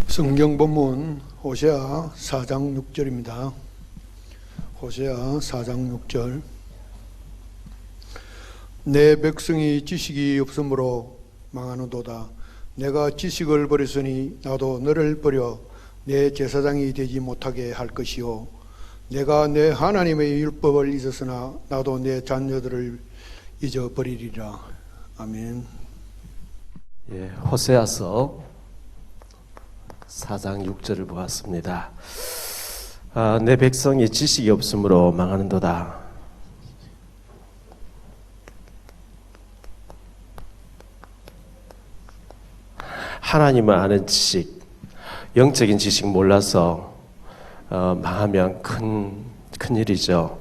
성경 본문 호세아 4장 6절입니다. 호세아 4장 6절. 내 백성이 지식이 없으므로 망하는도다. 내가 지식을 버렸으니 나도 너를 버려 내 제사장이 되지 못하게 할 것이요, 내가 내 하나님의 율법을 잊었으나 나도 내 자녀들을 잊어버리리라. 아멘. 호세아서 4장 6절을 보았습니다. 내 백성이 지식이 없으므로 망하는도다. 하나님을 아는 지식, 영적인 지식 몰라서 망하면 큰 일이죠.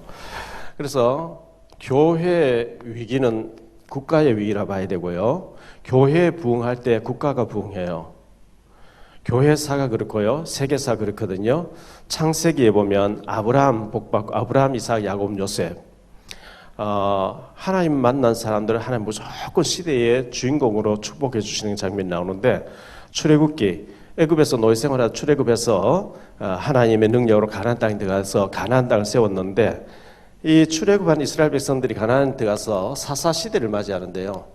그래서 교회 위기는 국가의 위기라 봐야 되고요, 교회에 부흥할 때 국가가 부흥해요. 교회사가 그렇고요, 세계사 그렇거든요. 창세기에 보면 아브라함 복받고 아브라함, 이삭, 야곱, 요셉, 하나님 만난 사람들은 하나님 무조건 시대의 주인공으로 축복해 주시는 장면이 나오는데, 출애굽기, 애굽에서 노예 생활하다 출애굽해서 하나님의 능력으로 가나안 땅에 들어가서 가나안 땅을 세웠는데, 이 출애굽한 이스라엘 백성들이 가나안 들어가서 사사 시대를 맞이하는데요,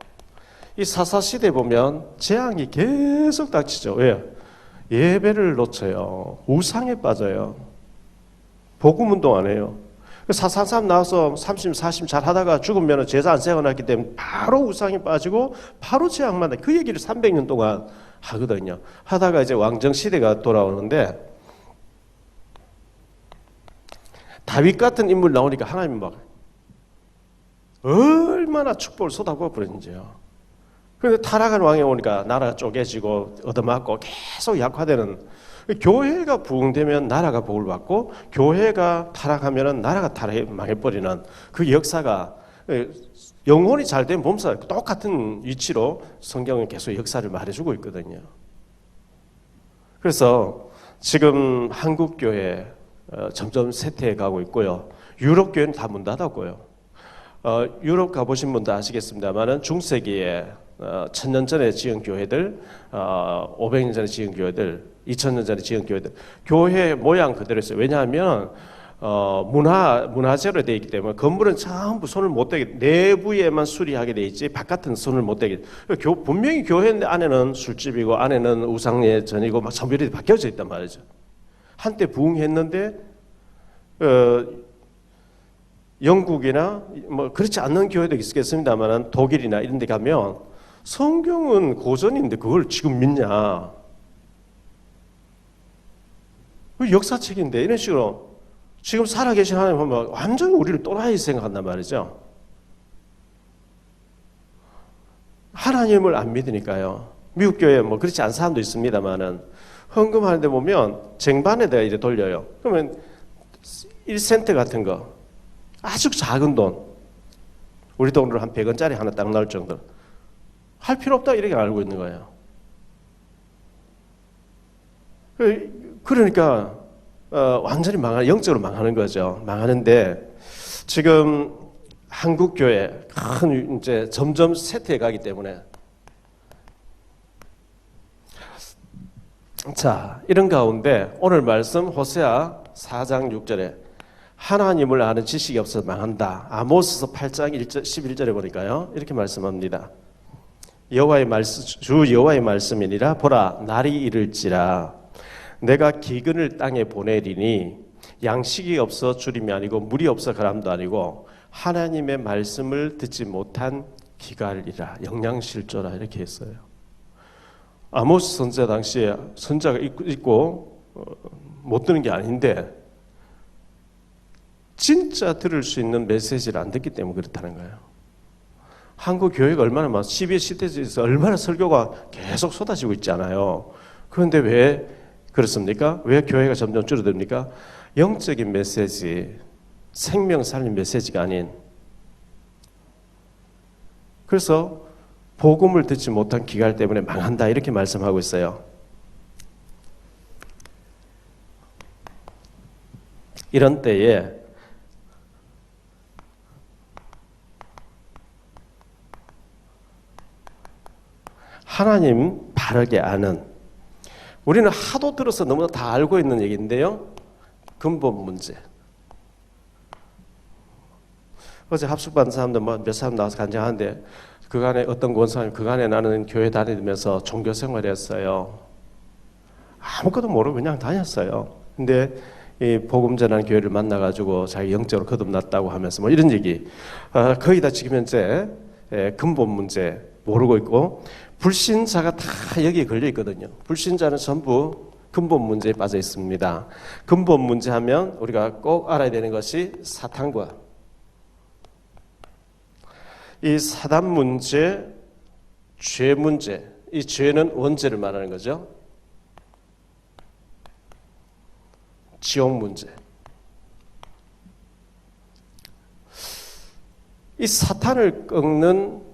이 사사 시대에 보면 재앙이 계속 닥치죠. 왜요? 예배를 놓쳐요. 우상에 빠져요. 복음 운동 안 해요. 사삼 나와서 30, 40 잘 하다가 죽으면 제사 안 세워놨기 때문에 바로 우상에 빠지고 바로 재앙만 그 얘기를 300년 동안 하거든요. 하다가 이제 왕정 시대가 돌아오는데, 다윗 같은 인물 나오니까 하나님이 막 얼마나 축복을 쏟아부어 버렸는지요. 그런데 타락한 왕이 오니까 나라가 쪼개지고 얻어맞고 계속 약화되는, 교회가 부흥되면 나라가 복을 받고, 교회가 타락하면 나라가 망해버리는 그 역사가, 영혼이 잘된 범사 똑같은 위치로 성경은 계속 역사를 말해주고 있거든요. 그래서 지금 한국교회 점점 쇠퇴해 가고 있고요, 유럽교회는 다 문 닫았고요. 유럽 가보신 분도 아시겠습니다만은 중세기에 1000년 전에 지은 교회들, 500년 전에 지은 교회들, 2000년 전에 지은 교회들, 교회 모양 그대로 있어요. 왜냐하면 문화재로 되어 있기 때문에 건물은 전부 손을 못 대게, 내부에만 수리하게 되어 있지 바깥은 손을 못 대게. 분명히 교회 안에는 술집이고 안에는 우상예전이고 막 성별이 바뀌어져 있단 말이죠. 한때 부흥했는데 영국이나 뭐 그렇지 않는 교회도 있겠습니다만 독일이나 이런 데 가면 성경은 고전인데 그걸 지금 믿냐? 역사책인데, 이런 식으로 지금 살아계신 하나님 보면 완전히 우리를 또라이 생각한단 말이죠. 하나님을 안 믿으니까요. 미국 교회 뭐 그렇지 않은 사람도 있습니다만은 헌금하는데 보면 쟁반에다가 이제 돌려요. 그러면 1센트 같은 거, 아주 작은 돈, 우리 돈으로 한 100원짜리 하나 딱 나올 정도, 할 필요 없다 이렇게 알고 있는 거예요. 그러니까 완전히 영적으로 망하는 거죠. 망하는데 지금 한국 교회 이제 점점 쇠퇴해 가기 때문에, 자, 이런 가운데 오늘 말씀 호세아 4장 6절에 하나님을 아는 지식이 없어서 망한다. 아모스서 8장 11절에 보니까요, 이렇게 말씀합니다. 주 여호와의 말씀이니라. 보라, 날이 이를지라 내가 기근을 땅에 보내리니 양식이 없어 주림이 아니고 물이 없어 가람도 아니고 하나님의 말씀을 듣지 못한 기갈이라, 영양실조라, 이렇게 했어요. 아모스 선지자 당시에 선자가 있고 못 듣는 게 아닌데 진짜 들을 수 있는 메시지를 안 듣기 때문에 그렇다는 거예요. 한국 교회가 얼마나 많아, CBS 시대에서 얼마나 설교가 계속 쏟아지고 있잖아요. 그런데 왜 그렇습니까? 왜 교회가 점점 줄어듭니까? 영적인 메시지, 생명 살린 메시지가 아닌, 그래서 복음을 듣지 못한 기갈 때문에 망한다, 이렇게 말씀하고 있어요. 이런 때에 하나님 바르게 아는, 우리는 하도 들어서 너무나 다 알고 있는 얘기인데요. 근본 문제. 어제 합숙받은 사람들 몇 사람 나와서 간증하는데 그간에 어떤 권사님, 그간에 나는 교회 다니면서 종교 생활했어요. 아무것도 모르고 그냥 다녔어요. 근데 이 복음 전하는 교회를 만나가지고 자기 영적으로 거듭났다고 하면서 뭐 이런 얘기. 거의 다 지금 현재 근본 문제 모르고 있고, 불신자가 다 여기에 걸려 있거든요. 불신자는 전부 근본 문제에 빠져 있습니다. 근본 문제 하면 우리가 꼭 알아야 되는 것이 사탄과 이 사단 문제, 죄 문제, 이 죄는 원죄를 말하는 거죠. 지옥 문제. 이 사탄을 꺾는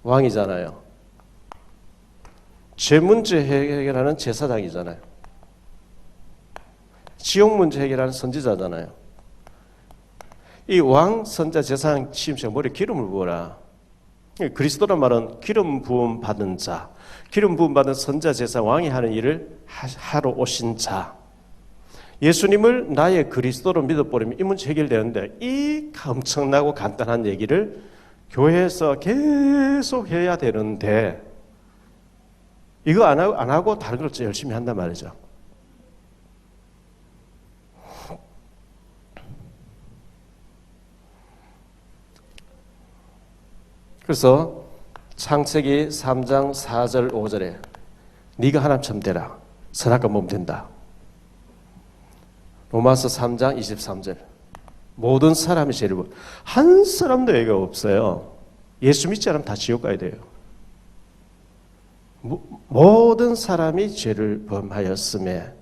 왕이잖아요. 죄 문제 해결하는 제사장이잖아요. 지옥 문제 해결하는 선지자잖아요. 이 왕, 선자, 제사장 취임식 머리에 기름을 부어라. 그리스도란 말은 기름 부음 받은 자, 기름 부음 받은 선자, 제사, 왕이 하는 일을 하러 오신 자. 예수님을 나의 그리스도로 믿어버리면 이 문제 해결되는데, 이 엄청나고 간단한 얘기를 교회에서 계속 해야 되는데 이거 안 하고 다른 걸 열심히 한단 말이죠. 그래서 창세기 3장 4절 5절에 네가 하나님처럼 되라. 선악과 몸 된다. 로마서 3장 23절 모든 사람이 죄를 범. 한 사람도 애가 없어요. 예수 믿지 않으면 다 지옥 가야 돼요. 모든 사람이 죄를 범하였음에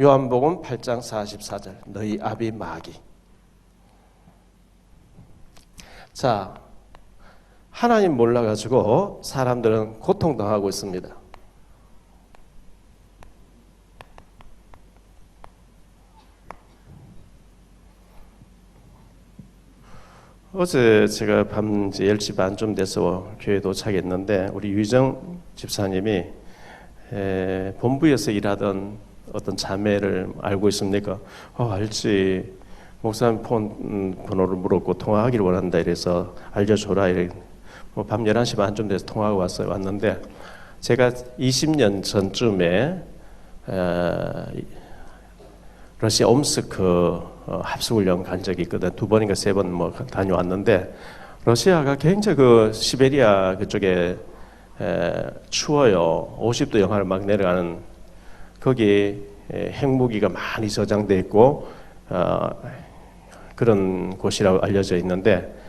요한복음 8장 44절 너희 아비 마귀. 자, 하나님 몰라가지고 사람들은 고통당하고 있습니다. 어제 제가 밤 이제 10시 반쯤 돼서 교회 도착했는데 우리 유정 집사님이 본부에서 일하던 어떤 자매를 알고 있습니까? 알지. 목사님 폰 번호를 물었고 통화하기를 원한다 이래서 알려줘라 이래. 밤 11시 반쯤 돼서 통화가 왔는데 제가 20년 전쯤에 러시아 옴스크 합숙훈련 간 적이 있거든. 2번인가 3번 다녀왔는데 러시아가 굉장히 그 시베리아 그쪽에 추워요. 50도 영하를 막 내려가는 거기 핵무기가 많이 저장돼 있고 그런 곳이라고 알려져 있는데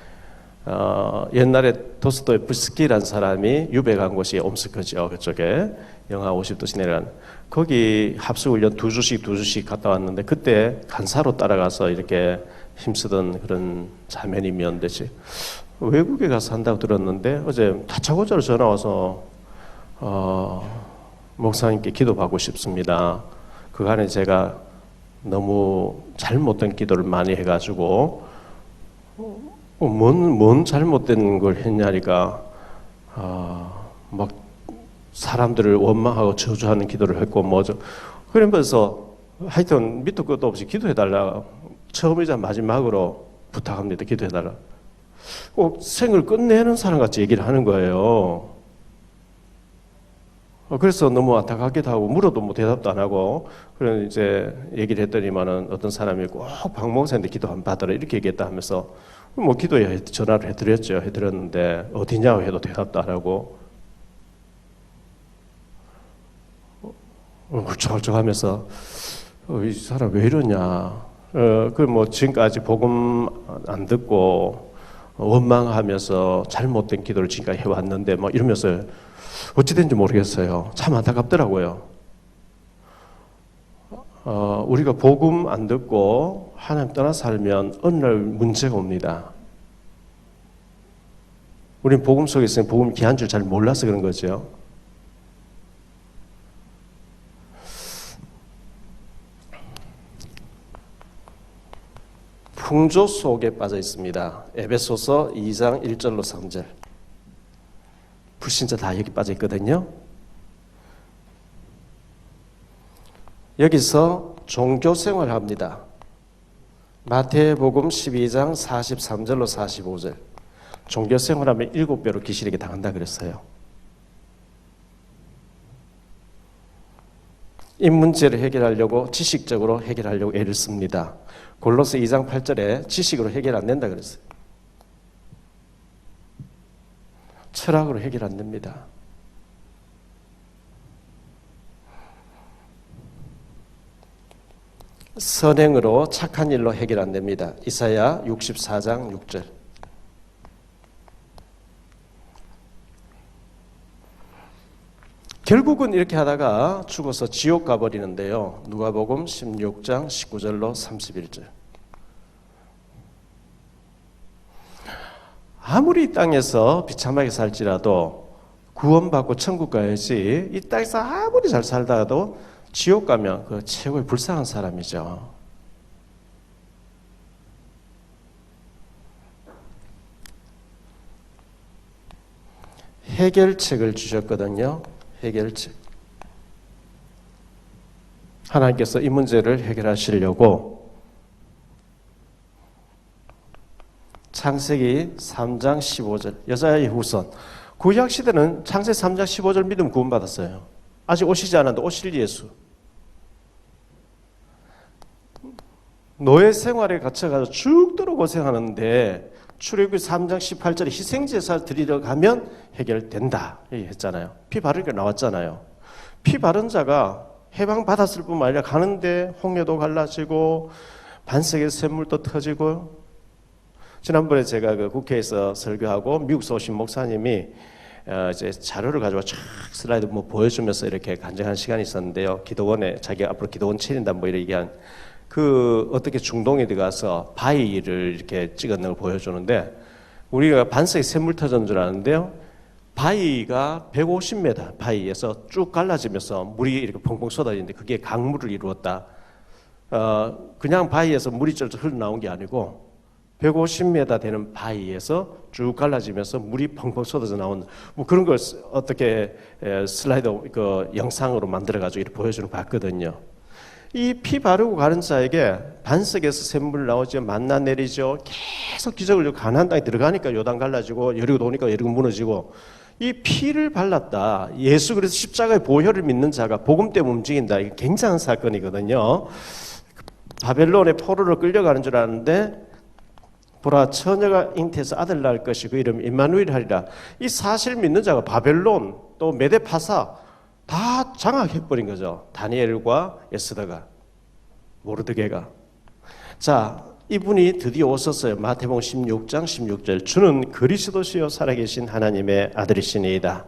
옛날에 도스토옙스키라는 사람이 유배간 곳이 옴스크죠. 그쪽에 영하 50도씩 내려가는 거기 합숙훈련 2주씩 갔다 왔는데 그때 간사로 따라가서 이렇게 힘쓰던 그런 자매님이었는데 외국에 가서 한다고 들었는데 어제 다짜고짜로 전화 와서 목사님께 기도받고 싶습니다. 그간에 제가 너무 잘못된 기도를 많이 해가지고 뭔 잘못된 걸 했냐니까 막 사람들을 원망하고 저주하는 기도를 했고 뭐죠. 그러면서 하여튼 밑도 끝도 없이 기도해달라. 처음이자 마지막으로 부탁합니다. 기도해달라. 꼭 생을 끝내는 사람같이 얘기를 하는 거예요. 그래서 너무 안타깝기도 하고 물어도 뭐 대답도 안 하고 그래서 이제 얘기를 했더니만은 어떤 사람이 꼭 박 목사님한테 기도 한번 받아라 이렇게 얘기했다 하면서 뭐 기도에 전화를 해드렸는데 어디냐고 해도 대답도 안 하고 훌쩍훌쩍하면서 이 사람 왜 이러냐. 그 뭐 지금까지 복음 안 듣고 원망하면서 잘못된 기도를 지금까지 해왔는데 뭐 이러면서 어찌된지 모르겠어요. 참 안타깝더라고요. 우리가 복음 안 듣고 하나님 떠나 살면 어느 날 문제가 옵니다. 우리는 복음 속에 있으면 복음 귀한 줄 잘 몰라서 그런 거죠. 풍조 속에 빠져 있습니다. 에베소서 2장 1절로 3절. 불신자 다 여기 빠져 있거든요. 여기서 종교 생활을 합니다. 마태복음 12장 43절로 45절. 종교 생활하면 7배로 귀신에게 당한다 그랬어요. 이 문제를 해결하려고 지식적으로 해결하려고 애를 씁니다. 골로새 2장 8절에 지식으로 해결 안 된다 그랬어요. 철학으로 해결 안 됩니다. 선행으로 착한 일로 해결 안 됩니다. 이사야 64장 6절. 결국은 이렇게 하다가 죽어서 지옥 가버리는데요. 누가복음 16장 19절로 31절. 아무리 이 땅에서 비참하게 살지라도 구원받고 천국 가야지, 이 땅에서 아무리 잘 살다가도 지옥 가면 그 최고의 불쌍한 사람이죠. 해결책을 주셨거든요. 해결책. 하나님께서 이 문제를 해결하시려고 창세기 3장 15절, 여자의 후손. 구약 시대는 창세기 3장 15절 믿음 구원받았어요. 아직 오시지 않았는데 오실 예수. 노예 생활에 갇혀가지고 죽도록 고생하는데 출애굽기 3장 18절에 희생제사 드리러 가면 해결된다 했잖아요. 피 바르게 나왔잖아요. 피 바른 자가 해방받았을 뿐만 아니라 가는데 홍해도 갈라지고 반석의 샘물도 터지고. 지난번에 제가 그 국회에서 설교하고 미국에서 오신 목사님이 이제 자료를 가지고 쫙 슬라이드 뭐 보여주면서 이렇게 간증한 시간이 있었는데요. 기도원에 자기가 앞으로 기도원 차린다 뭐 이런 얘기한 그 어떻게 중동에 들어가서 바위를 이렇게 찍어낸 걸 보여주는데, 우리가 반석에 샘물 터졌는 줄 아는데요. 바위가 150m 바위에서 쭉 갈라지면서 물이 이렇게 펑펑 쏟아지는데 그게 강물을 이루었다. 그냥 바위에서 물이 쫄쫄 흘러나온 게 아니고 150m 되는 바위에서 쭉 갈라지면서 물이 펑펑 쏟아져 나온 뭐 그런 걸 어떻게 슬라이드 그 영상으로 만들어 가지고 이렇게 보여주는 거 봤거든요. 이 피 바르고 가는 자에게 반석에서 샘물 나오죠, 만나 내리죠, 계속 기적을 가나안 땅에 들어가니까 요단 갈라지고 여리고 도니까 여리고 무너지고. 이 피를 발랐다. 예수 그리스도 십자가의 보혈을 믿는 자가 복음 때문에 움직인다. 이게 굉장한 사건이거든요. 바벨론의 포로로 끌려가는 줄 아는데 보라, 처녀가 잉태해서 아들 낳을 것이 그 이름 임마누엘 하리라. 이 사실 믿는 자가 바벨론 또 메데파사 다 장악해버린 거죠. 다니엘과 에스더가, 모르드게가. 자, 이분이 드디어 오셨어요. 마태복음 16장 16절. 주는 그리스도시요 살아계신 하나님의 아들이시니이다.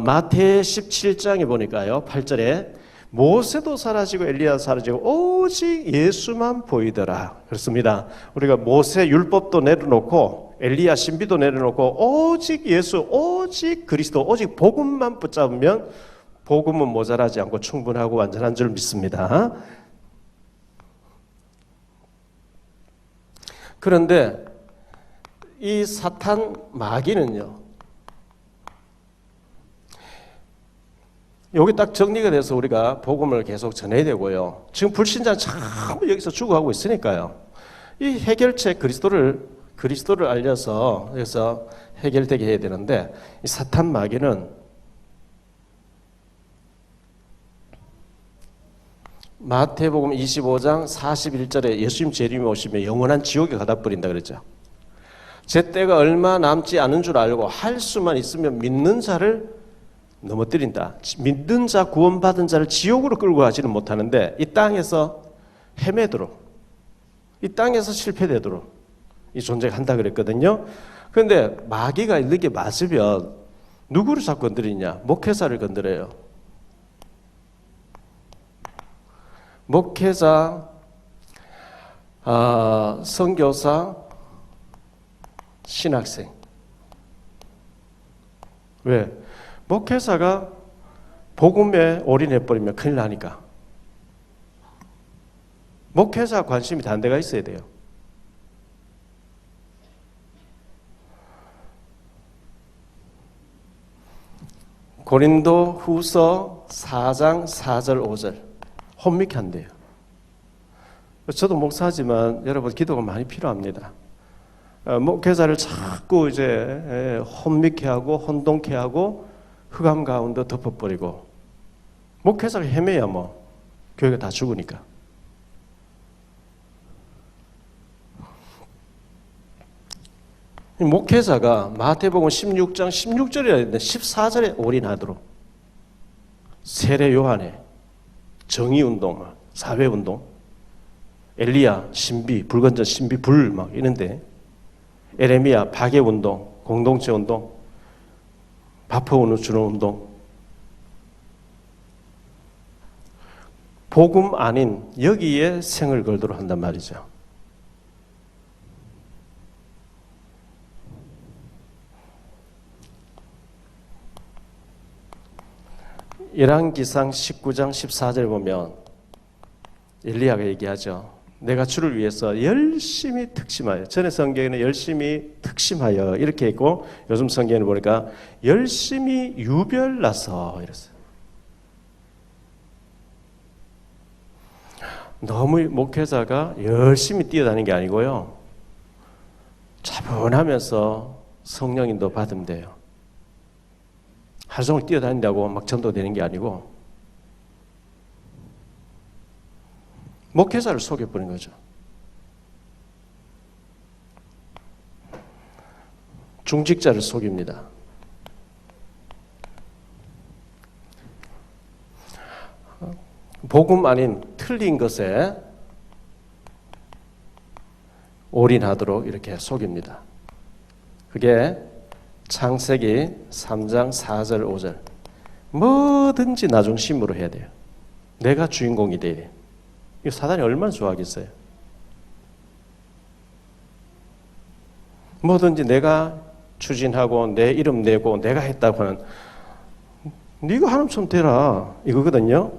마태 17장에 보니까요, 8절에 모세도 사라지고 엘리야도 사라지고 오직 예수만 보이더라. 그렇습니다. 우리가 모세 율법도 내려놓고 엘리야 신비도 내려놓고 오직 예수, 오직 그리스도, 오직 복음만 붙잡으면 복음은 모자라지 않고 충분하고 완전한 줄 믿습니다. 그런데 이 사탄 마귀는요, 여기 딱 정리가 돼서 우리가 복음을 계속 전해야 되고요. 지금 불신자는 전부 여기서 죽어가고 있으니까요. 이 해결책 그리스도를 알려서 여기서 해결되게 해야 되는데, 이 사탄 마귀는 마태복음 25장 41절에 예수님 재림이 오시면 영원한 지옥에 가다 버린다 그랬죠. 제 때가 얼마 남지 않은 줄 알고 할 수만 있으면 믿는 자를 넘어뜨린다. 믿는 자, 구원받은 자를 지옥으로 끌고 가지는 못하는데 이 땅에서 헤매도록, 이 땅에서 실패되도록 이 존재가 한다 그랬거든요. 그런데 마귀가 이렇게 맞으면 누구를 자꾸 건드리냐? 목회자를 건드려요. 목회자, 선교사, 신학생. 왜? 목회자가 복음에 올인해버리면 큰일 나니까. 목회자 관심이 다른 데가 있어야 돼요. 고린도 후서 4장 4절 5절. 혼미케. 저도 목사지만 여러분 기도가 많이 필요합니다. 목회자를 자꾸 이제 혼미케 하고 혼동케 하고 흑암 가운데 덮어버리고 목회자가 헤매야 뭐 교회가 다 죽으니까. 목회자가 마태복음 16장 16절이라 했는데 14절에 올인하도록 세례 요한의 정의운동, 사회운동, 엘리야 신비, 불건전 신비 불 막 이런데 에레미야 파괴운동, 공동체운동, 바퍼운을 주는 운동, 복음 아닌 여기에 생을 걸도록 한단 말이죠. 열왕기상 19장 14절 보면 엘리야가 얘기하죠. 내가 주를 위해서 열심히 특심하여, 전에 성경에는 열심히 특심하여 이렇게 있고 요즘 성경을 보니까 열심히 유별나서 이랬어요. 너무 목회자가 열심히 뛰어다니는 게 아니고요. 차분하면서 성령인도 받으면 돼요. 하루 종일 뛰어다닌다고 막 전도되는 게 아니고 목회자를 속여버린 거죠. 중직자를 속입니다. 복음 아닌 틀린 것에 올인하도록 이렇게 속입니다. 그게 창세기 3장 4절 5절 뭐든지 나 중심으로 해야 돼요. 내가 주인공이 돼야 돼요. 이 사단이 얼마나 좋아하겠어요. 뭐든지 내가 추진하고 내 이름 내고 내가 했다고 하는 네가 하나님처럼 되라 이거거든요.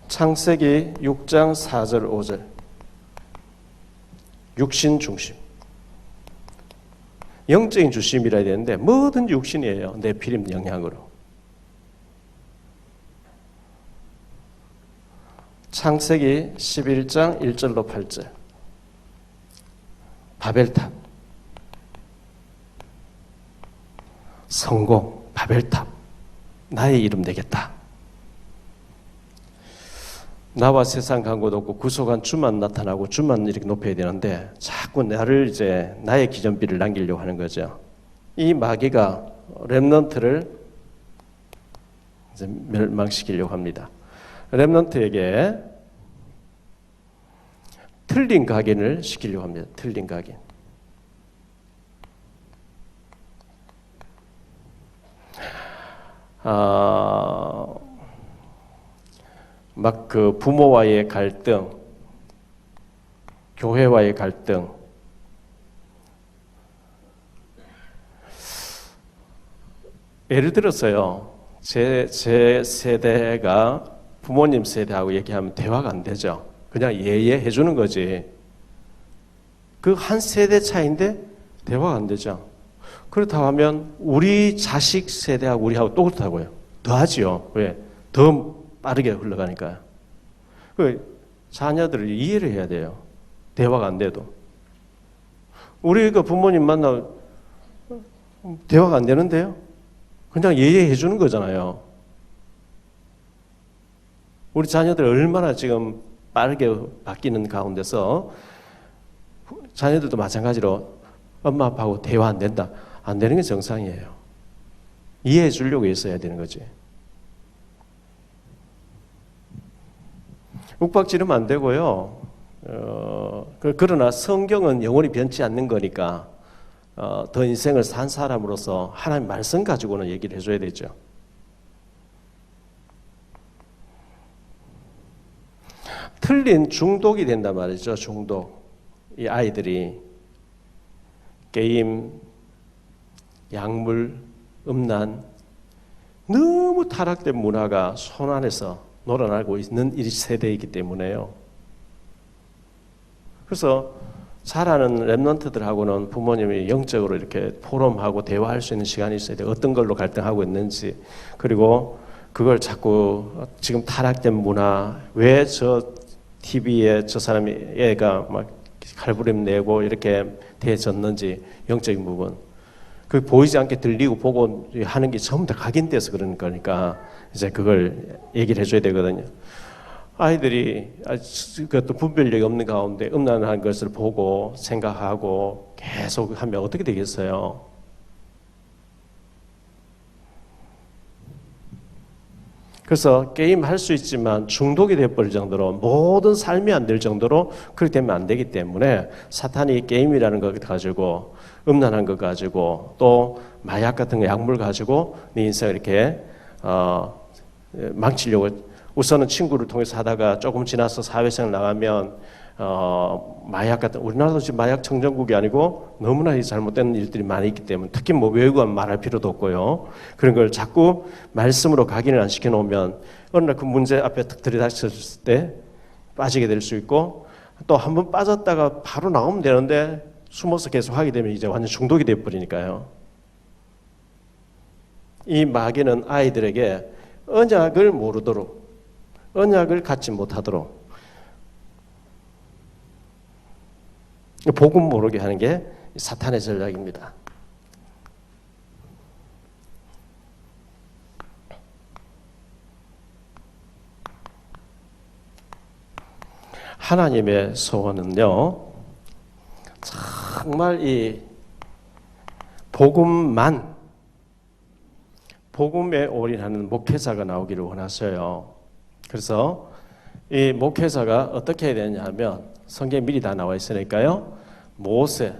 창세기 6장 4절 5절 육신 중심 영적인 중심이라 해야 되는데 뭐든지 육신이에요. 내 피림 영향으로. 창세기 11장 1절로 8절 바벨탑 성공 바벨탑 나의 이름 되겠다. 나와 세상 간고도 없고 구속한 주만 나타나고 주만 이렇게 높여야 되는데 자꾸 나를 이제 나의 기존비를 남기려고 하는 거죠. 이 마귀가 렘넌트를 이제 멸망시키려고 합니다. 렘넌트에게 틀린 각인을 시키려고 합니다. 틀린 각인. 막 그 부모와의 갈등, 교회와의 갈등, 예를 들어서요, 제 세대가 부모님 세대하고 얘기하면 대화가 안 되죠. 그냥 예예 해주는 거지. 그 한 세대 차이인데 대화가 안 되죠. 그렇다고 하면 우리 자식 세대하고 우리하고 똑같다고요. 더 하지요. 왜? 더 빠르게 흘러가니까요. 그 자녀들을 이해를 해야 돼요. 대화가 안 돼도. 우리가 부모님 만나 대화가 안 되는데요. 그냥 예예 해주는 거잖아요. 우리 자녀들 얼마나 지금 빠르게 바뀌는 가운데서 자녀들도 마찬가지로 엄마 아빠하고 대화 안 된다. 안 되는 게 정상이에요. 이해해 주려고 있어야 되는 거지. 욱박지르면 안 되고요. 그러나 성경은 영원히 변치 않는 거니까 더 인생을 산 사람으로서 하나님 말씀 가지고는 얘기를 해줘야 되죠. 틀린 중독이 된단 말이죠. 중독. 이 아이들이 게임, 약물, 음란, 너무 타락된 문화가 손 안에서 놀아나고 있는 이 세대이기 때문에요. 그래서 자라는 랩런트들하고는 부모님이 영적으로 이렇게 포럼하고 대화할 수 있는 시간이 있어야 돼요. 어떤 걸로 갈등하고 있는지. 그리고 그걸 자꾸 지금 타락된 문화, 왜 저 TV에 저 사람이 애가 막 칼부림 내고 이렇게 대해졌는지 영적인 부분. 그 보이지 않게 들리고 보고 하는 게 전부 다 각인돼서 그러는 거니까 이제 그걸 얘기를 해줘야 되거든요. 아이들이 그것도 분별력이 없는 가운데 음란한 것을 보고 생각하고 계속 하면 어떻게 되겠어요? 그래서 게임 할 수 있지만 중독이 되어버릴 정도로 모든 삶이 안 될 정도로 그렇게 되면 안 되기 때문에 사탄이 게임이라는 것 가지고 음란한 것 가지고 또 마약 같은 약물 가지고 네 인생을 이렇게 망치려고 우선은 친구를 통해서 하다가 조금 지나서 사회생활 나가면 마약 같은 우리나라도 지금 마약 청정국이 아니고 너무나 잘못된 일들이 많이 있기 때문에 특히 뭐 외국은 말할 필요도 없고요. 그런 걸 자꾸 말씀으로 각인을 안 시켜놓으면 어느 날 그 문제 앞에 탁 들이닥쳤을 때 빠지게 될 수 있고 또 한 번 빠졌다가 바로 나오면 되는데 숨어서 계속 하게 되면 이제 완전 중독이 되어버리니까요. 이 마귀는 아이들에게 언약을 모르도록 언약을 갖지 못하도록 복음 모르게 하는 게 사탄의 전략입니다. 하나님의 소원은요, 정말 이 복음에 올인하는 목회자가 나오기를 원하셔요. 그래서 이 목회자가 어떻게 해야 되냐 하면 성경에 미리 다 나와 있으니까요. 모세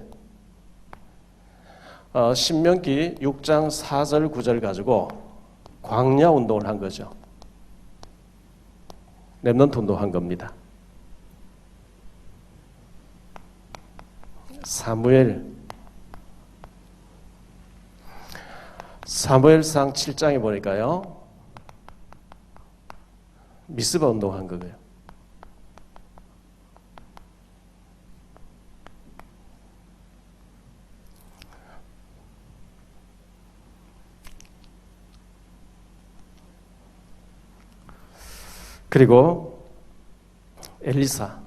신명기 6장 4절 9절 가지고 광야 운동을 한 거죠. 렘넌트 운동한 겁니다. 사무엘상 7장에 보니까요. 미스바 운동한 거예요. 그리고 엘리사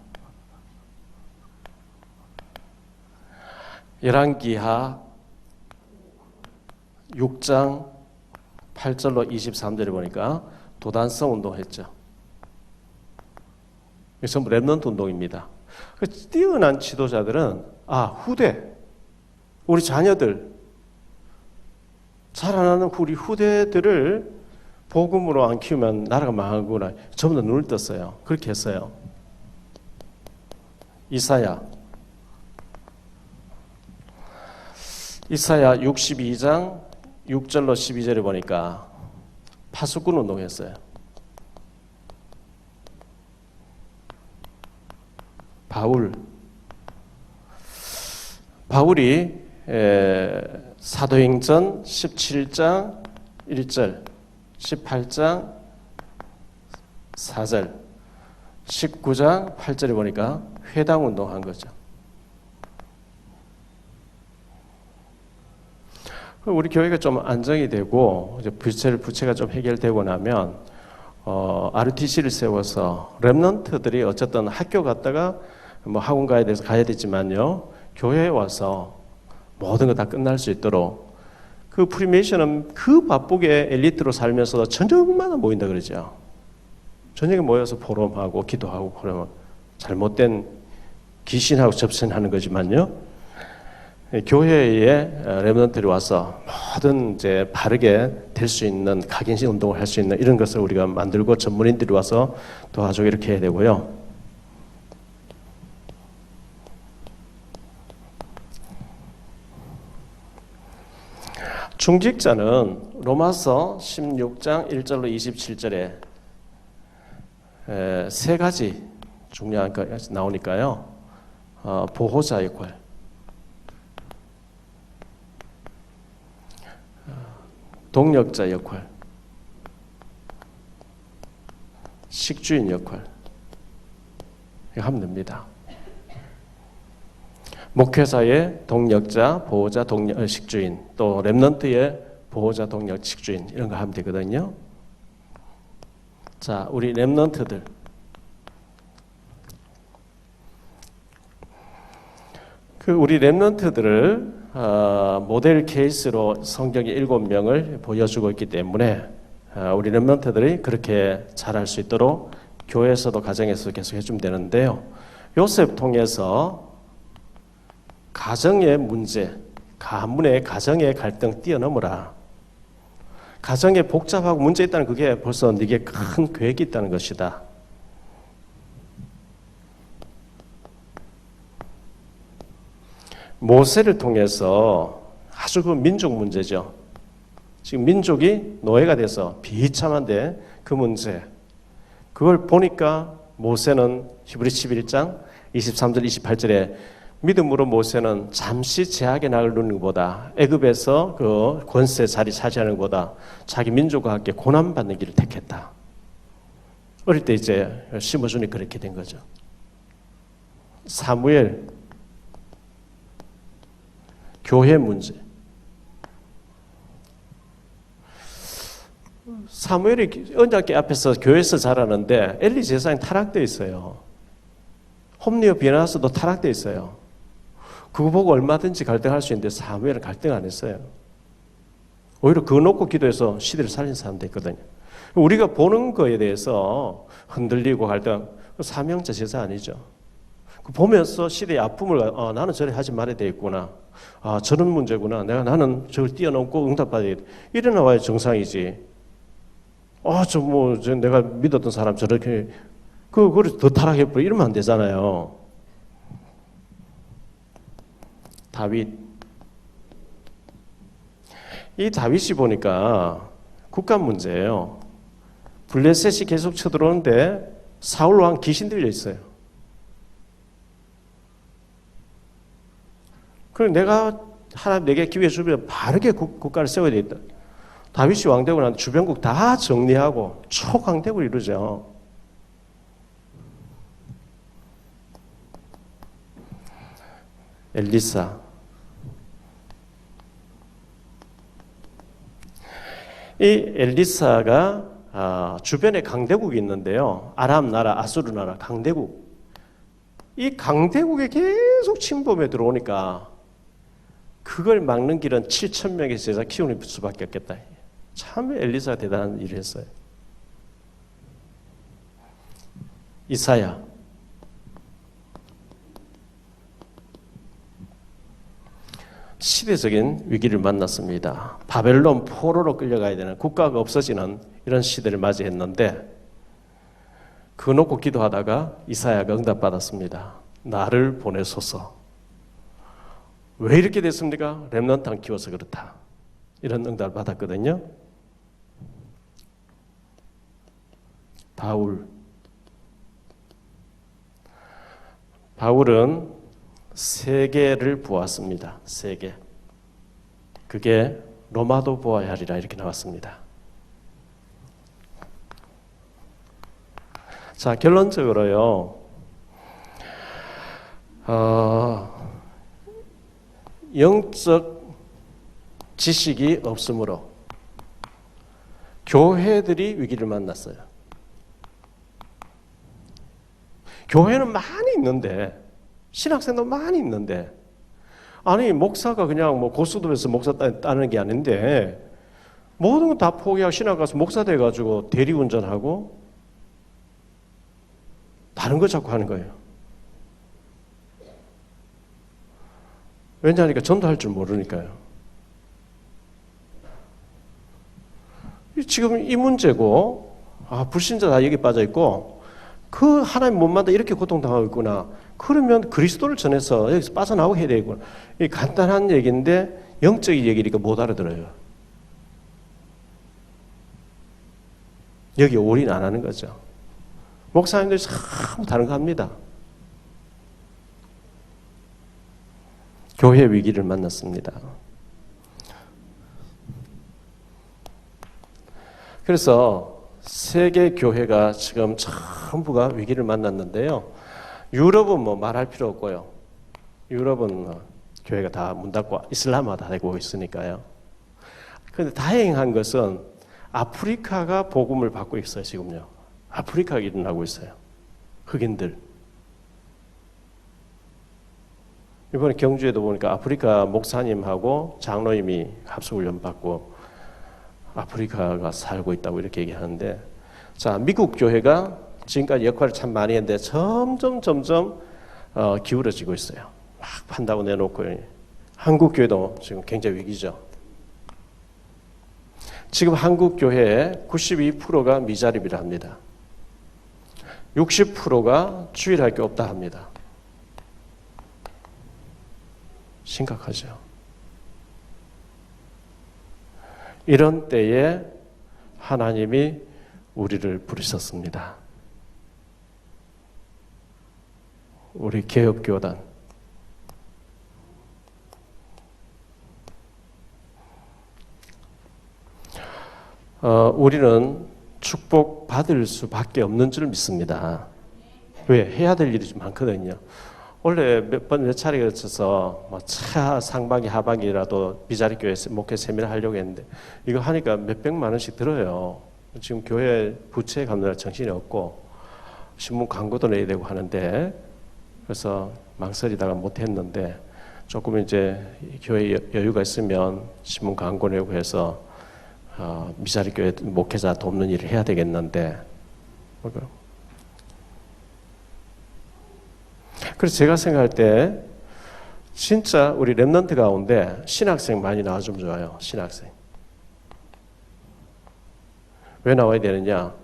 열왕기하 6장 8절로 23절에 보니까 도단성 운동했죠. 이게 전부 렘넌트 운동입니다. 뛰어난 지도자들은 후대, 우리 자녀들, 자라나는 우리 후대들을 복음으로 안 키우면 나라가 망하구나. 전부 다 눈을 떴어요. 그렇게 했어요. 이사야 62장 6절로 12절에 보니까 파수꾼 운동했어요. 바울이 사도행전 17장 1절 18장 4절 19장 8절에 보니까 회당 운동한 거죠. 우리 교회가 좀 안정이 되고 이제 부채가 좀 해결되고 나면 RTC를 세워서 렘넌트들이 어쨌든 학교 갔다가 뭐 학원 가야 되지만요, 교회에 와서 모든 거 다 끝날 수 있도록 그 프리메이션은 그 바쁘게 엘리트로 살면서도 저녁마다 모인다 그러죠. 저녁에 모여서 포럼하고 기도하고 그러면 잘못된 귀신하고 접선하는 거지만요. 교회에 렘넌트들이 와서 모든 이제 바르게 될 수 있는 각인식 운동을 할 수 있는 이런 것을 우리가 만들고 전문인들이 와서 도와주고 이렇게 해야 되고요. 중직자는 로마서 16장 1절로 27절에 세 가지 중요한 거 나오니까요. 보호자 역할, 동력자 역할, 식주인 역할, 이거 하면 됩니다. 목회자의 동력자, 보호자, 식주인, 또 렘넌트의 보호자, 동력, 식주인 이런 거 하면 되거든요. 자, 우리 렘넌트들. 우리 렘넌트들을 모델 케이스로 성경의 7명을 보여주고 있기 때문에 우리 렘넌트들이 그렇게 잘할 수 있도록 교회에서도 가정에서도 계속 해주면 되는데요. 요셉 통해서 가정의 문제, 가문의 가정의 갈등 뛰어넘어라. 가정에 복잡하고 문제 있다는 그게 벌써 네게 큰 계획이 있다는 것이다. 모세를 통해서 아주 그 민족 문제죠. 지금 민족이 노예가 돼서 비참한데 그 문제. 그걸 보니까 모세는 히브리 11장 23절 28절에 믿음으로 모세는 잠시 제약의 낙을 누리는 것보다 애굽에서 그 권세 자리 차지하는 것보다 자기 민족과 함께 고난받는 길을 택했다. 어릴 때 이제 심어주니 그렇게 된 거죠. 사무엘 교회 문제. 사무엘이 언약궤 앞에서 교회에서 자라는데 엘리 제사장이 타락되어 있어요. 홈리와 비나스도 타락되어 있어요. 그거 보고 얼마든지 갈등할 수 있는데 사무엘은 갈등 안 했어요. 오히려 그거 놓고 기도해서 시대를 살린 사람도 있거든요. 우리가 보는 거에 대해서 흔들리고 갈등, 사명자 제사 아니죠. 보면서 시대의 아픔을 나는 저래 하지 말아야 되겠구나. 저런 문제구나. 나는 저걸 뛰어넘고 응답받아야 돼. 이래 나와야 정상이지. 내가 믿었던 사람 저렇게 그걸 더 타락해버려 이러면 안 되잖아요. 다윗. 이 다윗이 보니까 국가 문제예요. 블레셋이 계속 쳐들어오는데 사울 왕 귀신 들려 있어요. 그럼 내가 하나님 내게 기회 주면 바르게 국가를 세워야 되겠다. 다윗이 왕되고 난 주변국 다 정리하고 초강대국을 이루죠. 엘리사. 이 엘리사가 주변에 강대국이 있는데요. 아람 나라, 아수르 나라, 강대국. 이 강대국에 계속 침범해 들어오니까 그걸 막는 길은 7,000명의 제자 키우는 수밖에 없겠다. 참 엘리사가 대단한 일을 했어요. 이사야. 시대적인 위기를 만났습니다. 바벨론 포로로 끌려가야 되는 국가가 없어지는 이런 시대를 맞이했는데 그거 놓고 기도하다가 이사야가 응답받았습니다. 나를 보내소서. 왜 이렇게 됐습니까? 렘넌트 안 키워서 그렇다. 이런 응답을 받았거든요. 바울은 세계를 보았습니다. 세계. 그게 로마도 보아야 하리라 이렇게 나왔습니다. 자, 결론적으로요. 영적 지식이 없으므로 교회들이 위기를 만났어요. 교회는 많이 있는데 신학생도 많이 있는데 아니 목사가 그냥 고수도에서 목사 따는 게 아닌데 모든 거 다 포기하고 신학 가서 목사 돼가지고 대리운전하고 다른 거 자꾸 하는 거예요. 왜냐하니까 전도할 줄 모르니까요. 지금 이 문제고 불신자 다 여기 빠져 있고 그 하나님 못 만나 이렇게 고통당하고 있구나. 그러면 그리스도를 전해서 여기서 빠져나오고 해야 되겠구나. 이 간단한 얘기인데 영적인 얘기니까 못 알아들어요. 여기 올인 안 하는 거죠. 목사님들이 참 다른 거 합니다. 교회 위기를 만났습니다. 그래서 세계 교회가 지금 전부가 위기를 만났는데요. 유럽은 말할 필요 없고요. 유럽은 교회가 다 문 닫고 이슬람화 다 되고 있으니까요. 그런데 다행한 것은 아프리카가 복음을 받고 있어요, 지금요. 아프리카가 일어나고 있어요. 흑인들. 이번에 경주에도 보니까 아프리카 목사님하고 장로님이 합숙훈련 받고 아프리카가 살고 있다고 이렇게 얘기하는데, 자, 미국 교회가 지금까지 역할을 참 많이 했는데 점점 기울어지고 있어요. 막 판다고 내놓고. 한국 교회도 지금 굉장히 위기죠. 지금 한국 교회의 92%가 미자립이라 합니다. 60%가 주일학교 없다 합니다. 심각하죠. 이런 때에 하나님이 우리를 부르셨습니다. 우리 개혁교단, 우리는 축복받을 수밖에 없는 줄 믿습니다. 왜? 해야 될 일이 좀 많거든요. 원래 몇 차례 걸쳐서 차 상반기 하반기라도 미자리 교회 목회 세미나 하려고 했는데 이거 하니까 몇백만 원씩 들어요. 지금 교회 부채 갚느라 정신이 없고 신문 광고도 내야 되고 하는데, 그래서 망설이다가 못했는데 조금 이제 교회 여유가 있으면 신문 광고 내고 해서 미자리 교회 목회자 돕는 일을 해야 되겠는데, 그래서 제가 생각할 때 진짜 우리 랩넌트 가운데 신학생 많이 나와주면 좋아요. 신학생. 왜 나와야 되느냐?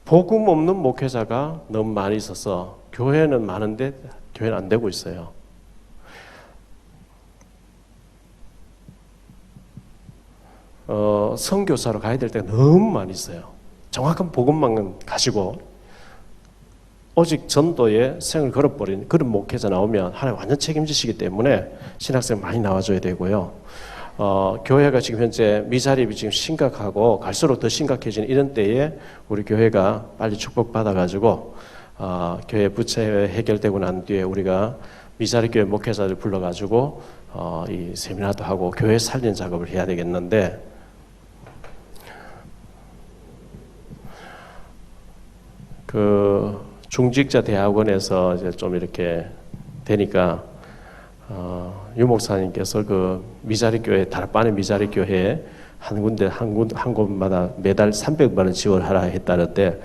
복음 없는 목회자가 너무 많이 있어서 교회는 많은데 교회는 안 되고 있어요. 선교사로 가야 될 때가 너무 많이 있어요. 정확한 복음만 가지고 오직 전도에 생을 걸어버린 그런 목회자 나오면 하나님 완전 책임지시기 때문에 신학생 많이 나와줘야 되고요. 교회가 지금 현재 미자립이 지금 심각하고 갈수록 더 심각해지는 이런 때에 우리 교회가 빨리 축복받아가지고 교회 부채 해결되고 난 뒤에 우리가 미자립 교회 목회자를 불러가지고 이 세미나도 하고 교회 살리는 작업을 해야 되겠는데, 그 중직자 대학원에서 이제 좀 이렇게 되니까 유 목사님께서 그 미자립 교회, 다락방의 미자립 교회에 한 군데 한 곳마다 매달 300만 원 지원하라 했다는데,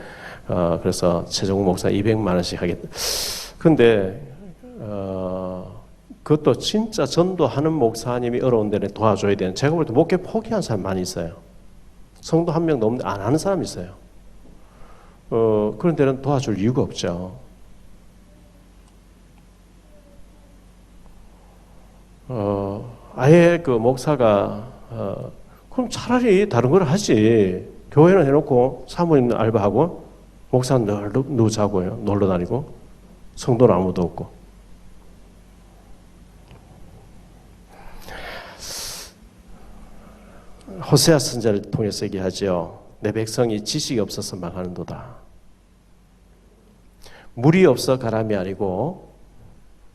그래서 최종 목사 200만 원씩 하겠다. 근데 그것도 진짜 전도하는 목사님이 어려운 데는 도와줘야 되는. 제가 볼 때 목회 포기한 사람 많이 있어요. 성도 한 명도 없는데 안 하는 사람이 있어요. 그런 데는 도와줄 이유가 없죠. 아예 그 목사가 그럼 차라리 다른 걸 하지. 교회는 해놓고 사모님 알바하고 목사는 늘 누자고요. 놀러 다니고 성도는 아무도 없고. 호세아 선지자를 통해서 얘기하죠. 내 백성이 지식이 없어서 망하는도다. 물이 없어 가람이 아니고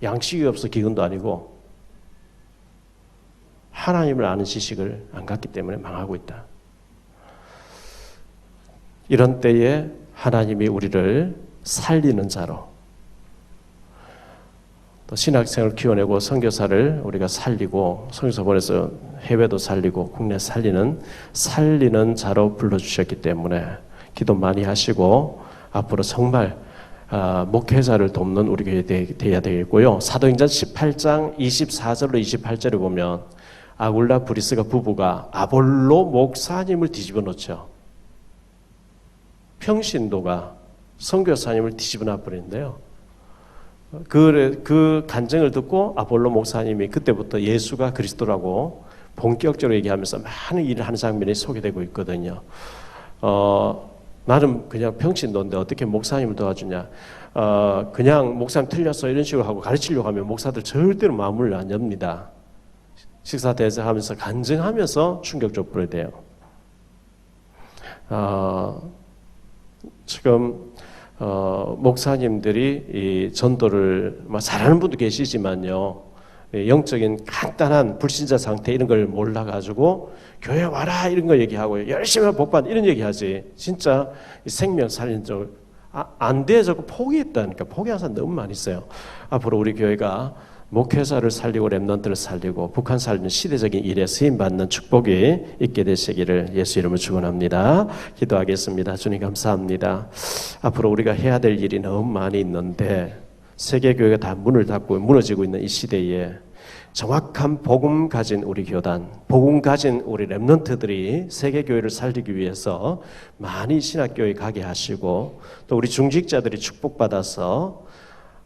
양식이 없어 기근도 아니고 하나님을 아는 지식을 안 갖기 때문에 망하고 있다. 이런 때에 하나님이 우리를 살리는 자로, 또 신학생을 키워내고 선교사를 우리가 살리고 선교사 보내서 해외도 살리고 국내 살리는 자로 불러주셨기 때문에 기도 많이 하시고 앞으로 정말 목회자를 돕는 우리 교회 되어야 되겠고요. 사도행전 18장 24절로 28절을 보면 아굴라 브리스가 부부가 아볼로 목사님을 뒤집어 놓죠. 평신도가 선교사님을 뒤집어 놔버리는데요. 그 간증을 듣고 아볼로 목사님이 그때부터 예수가 그리스도라고 본격적으로 얘기하면서 많은 일을 하는 장면이 소개되고 있거든요. 나는 그냥 평신도인데 어떻게 목사님을 도와주냐. 그냥 목사님 틀렸어 이런 식으로 하고 가르치려고 하면 목사들 절대로 마음을 안 엽니다. 식사 대접하면서 간증하면서 충격적으로 풀어야 돼요. 지금 목사님들이 이 전도를 잘하는 분도 계시지만요, 영적인 간단한 불신자 상태 이런 걸 몰라가지고 교회 와라 이런 거 얘기하고 열심히 복받 이런 얘기하지 진짜 생명 살린 줄 안 돼. 자꾸 포기했다니까. 포기한 사람 너무 많이 있어요. 앞으로 우리 교회가 목회자를 살리고 렘넌트를 살리고 북한 살리는 시대적인 일에 쓰임받는 축복이 있게 되시기를 예수 이름으로 축원합니다. 기도하겠습니다. 주님 감사합니다. 앞으로 우리가 해야 될 일이 너무 많이 있는데 세계교회가 다 문을 닫고 무너지고 있는 이 시대에 정확한 복음 가진 우리 교단, 복음 가진 우리 렘넌트들이 세계교회를 살리기 위해서 많이 신학교에 가게 하시고 또 우리 중직자들이 축복받아서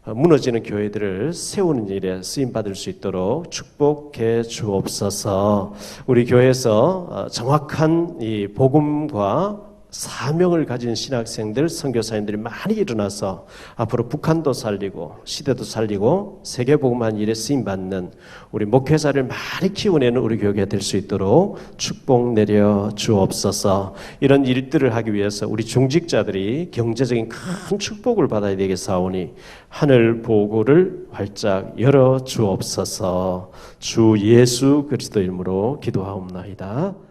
무너지는 교회들을 세우는 일에 쓰임받을 수 있도록 축복해 주옵소서. 우리 교회에서 정확한 이 복음과 사명을 가진 신학생들, 선교사님들이 많이 일어나서 앞으로 북한도 살리고 시대도 살리고 세계복음한 일에 쓰임받는 우리 목회자를 많이 키워내는 우리 교회가 될 수 있도록 축복 내려 주옵소서. 이런 일들을 하기 위해서 우리 중직자들이 경제적인 큰 축복을 받아야 되겠사오니 하늘 보고를 활짝 열어 주옵소서. 주 예수 그리스도 이름으로 기도하옵나이다.